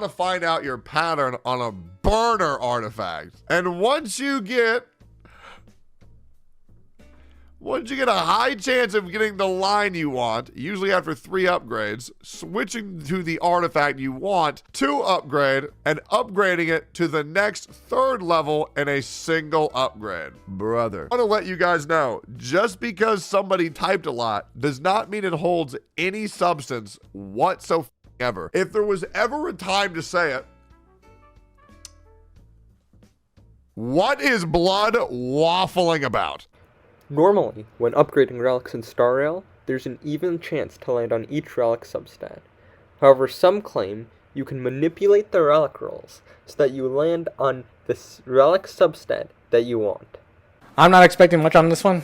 to find out your pattern on a burner artifact. And once you get a high chance of getting the line you want, usually after 3 upgrades, switching to the artifact you want to upgrade and upgrading it to the next 3rd level in a single upgrade. Brother, I want to let you guys know, just because somebody typed a lot does not mean it holds any substance whatsoever. If there was ever a time to say it, what is Blood waffling about? Normally, when upgrading relics in Star Rail, there's an even chance to land on each relic substat. However, some claim you can manipulate the relic rolls so that you land on the relic substat that you want. I'm not expecting much on this one,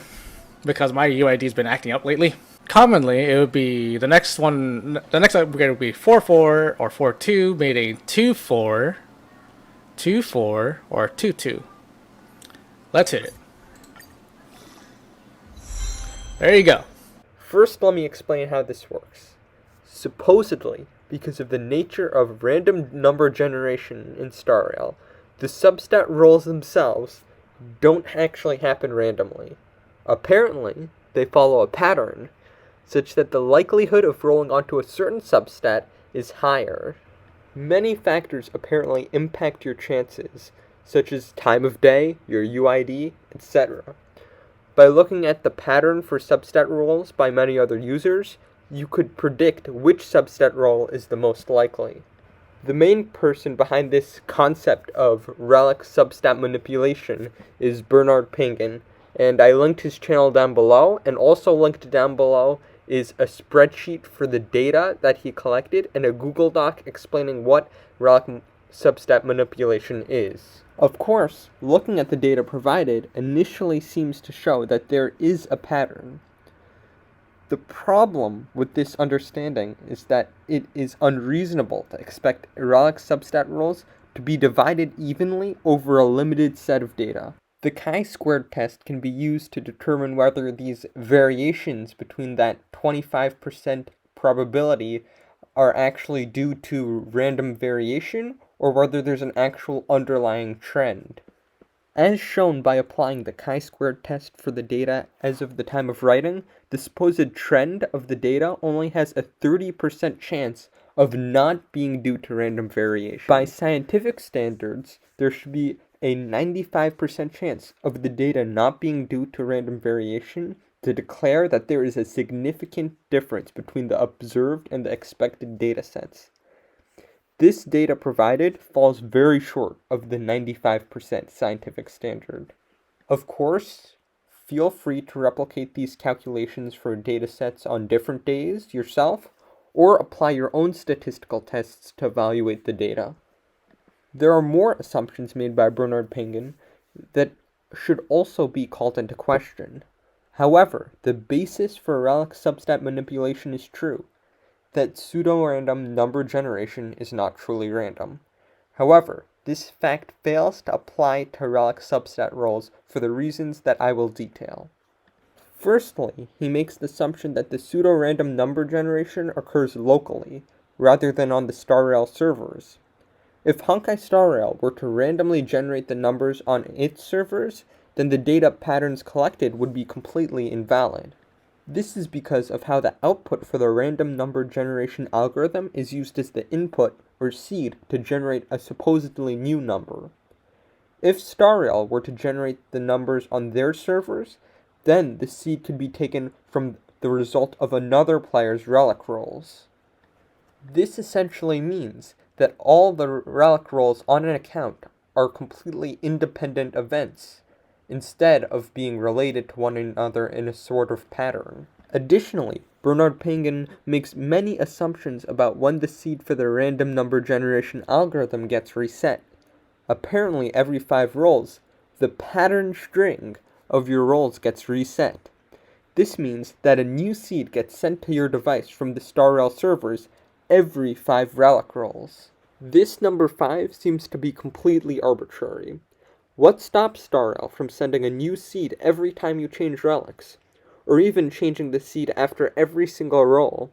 because my UID's been acting up lately. Commonly, it would be the next upgrade would be 4-4 or 4-2, made a 2-4, 2-4, or 2-2. Let's hit it. There you go. First, let me explain how this works. Supposedly, because of the nature of random number generation in Star Rail, the substat rolls themselves don't actually happen randomly. Apparently, they follow a pattern, such that the likelihood of rolling onto a certain substat is higher. Many factors apparently impact your chances, such as time of day, your UID, etc. By looking at the pattern for substat rolls by many other users, you could predict which substat roll is the most likely. The main person behind this concept of relic substat manipulation is Bernard Pangan, and I linked his channel down below, and also linked down below is a spreadsheet for the data that he collected and a Google Doc explaining what relic substat manipulation is. Of course, looking at the data provided initially seems to show that there is a pattern. The problem with this understanding is that it is unreasonable to expect relic substat rolls to be divided evenly over a limited set of data. The chi-squared test can be used to determine whether these variations between that 25% probability are actually due to random variation or whether there's an actual underlying trend. As shown by applying the chi-squared test for the data as of the time of writing, the supposed trend of the data only has a 30% chance of not being due to random variation. By scientific standards, there should be a 95% chance of the data not being due to random variation to declare that there is a significant difference between the observed and the expected data sets. This data provided falls very short of the 95% scientific standard. Of course, feel free to replicate these calculations for data sets on different days yourself, or apply your own statistical tests to evaluate the data. There are more assumptions made by Bernard Pangan that should also be called into question. However, the basis for relic substat manipulation is true, that pseudo-random number generation is not truly random. However, this fact fails to apply to relic substat rolls for the reasons that I will detail. Firstly, he makes the assumption that the pseudo-random number generation occurs locally, rather than on the Star Rail servers. If Honkai Star Rail were to randomly generate the numbers on its servers, then the data patterns collected would be completely invalid. This is because of how the output for the random number generation algorithm is used as the input or seed to generate a supposedly new number. If Star Rail were to generate the numbers on their servers, then the seed could be taken from the result of another player's relic rolls. This essentially means that all the relic rolls on an account are completely independent events, instead of being related to one another in a sort of pattern. Additionally, Bernard Pangan makes many assumptions about when the seed for the random number generation algorithm gets reset. Apparently, every 5 rolls, the pattern string of your rolls gets reset. This means that a new seed gets sent to your device from the Star Rail servers every 5 relic rolls. This number 5 seems to be completely arbitrary. What stops Star Rail from sending a new seed every time you change relics, or even changing the seed after every single roll?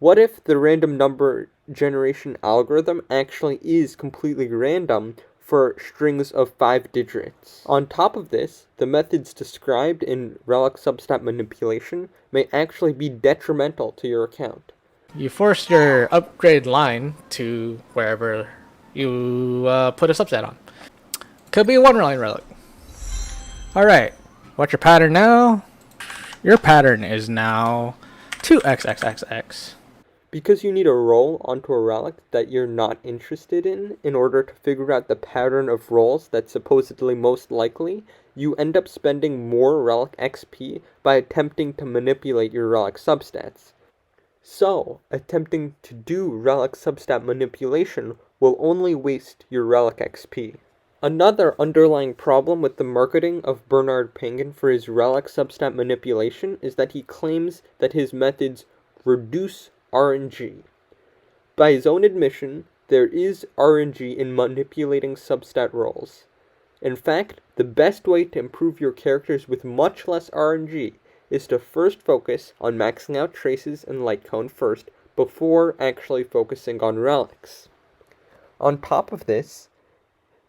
What if the random number generation algorithm actually is completely random for strings of 5 digits? On top of this, the methods described in Relic Substat manipulation may actually be detrimental to your account. You force your upgrade line to wherever you put a substat on. Could be a 1-line relic. Alright, what's your pattern now? Your pattern is now 2xxxx. Because you need a roll onto a relic that you're not interested in order to figure out the pattern of rolls that's supposedly most likely, you end up spending more relic XP by attempting to manipulate your relic substats. So, attempting to do relic substat manipulation will only waste your relic XP. Another underlying problem with the marketing of Bernard Pangan for his relic substat manipulation is that he claims that his methods reduce RNG. By his own admission, there is RNG in manipulating substat rolls. In fact, the best way to improve your characters with much less RNG is to first focus on maxing out traces and light cone first, before actually focusing on relics. On top of this,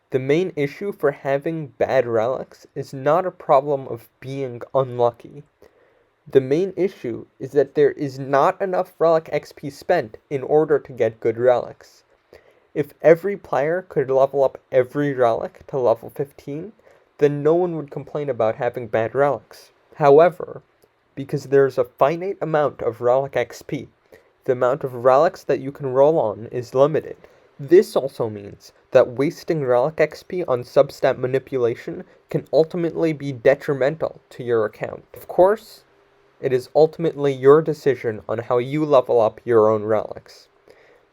the main issue for having bad relics is not a problem of being unlucky. The main issue is that there is not enough relic XP spent in order to get good relics. If every player could level up every relic to level 15, then no one would complain about having bad relics. However, because there's a finite amount of relic XP, the amount of relics that you can roll on is limited. This also means that wasting relic XP on substat manipulation can ultimately be detrimental to your account. Of course, it is ultimately your decision on how you level up your own relics.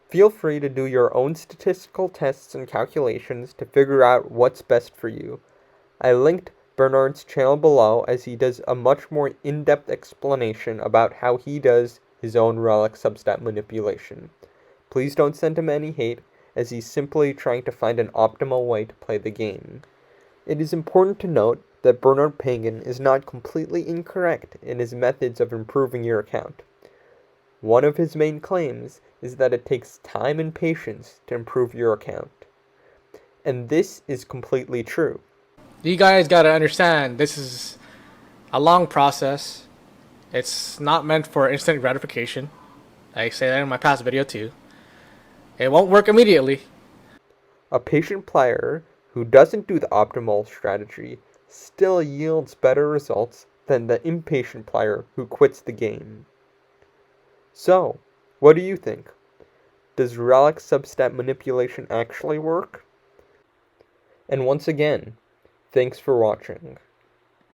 Feel free to do your own statistical tests and calculations to figure out what's best for you. I linked Bernard's channel below as he does a much more in-depth explanation about how he does his own relic substat manipulation. Please don't send him any hate, as he's simply trying to find an optimal way to play the game. It is important to note that Bernard Pangan is not completely incorrect in his methods of improving your account. One of his main claims is that it takes time and patience to improve your account. And this is completely true. You guys gotta understand, this is a long process. It's not meant for instant gratification. I say that in my past video too. It won't work immediately. A patient player who doesn't do the optimal strategy still yields better results than the impatient player who quits the game. So, what do you think? Does relic substat manipulation actually work? And once again, thanks for watching.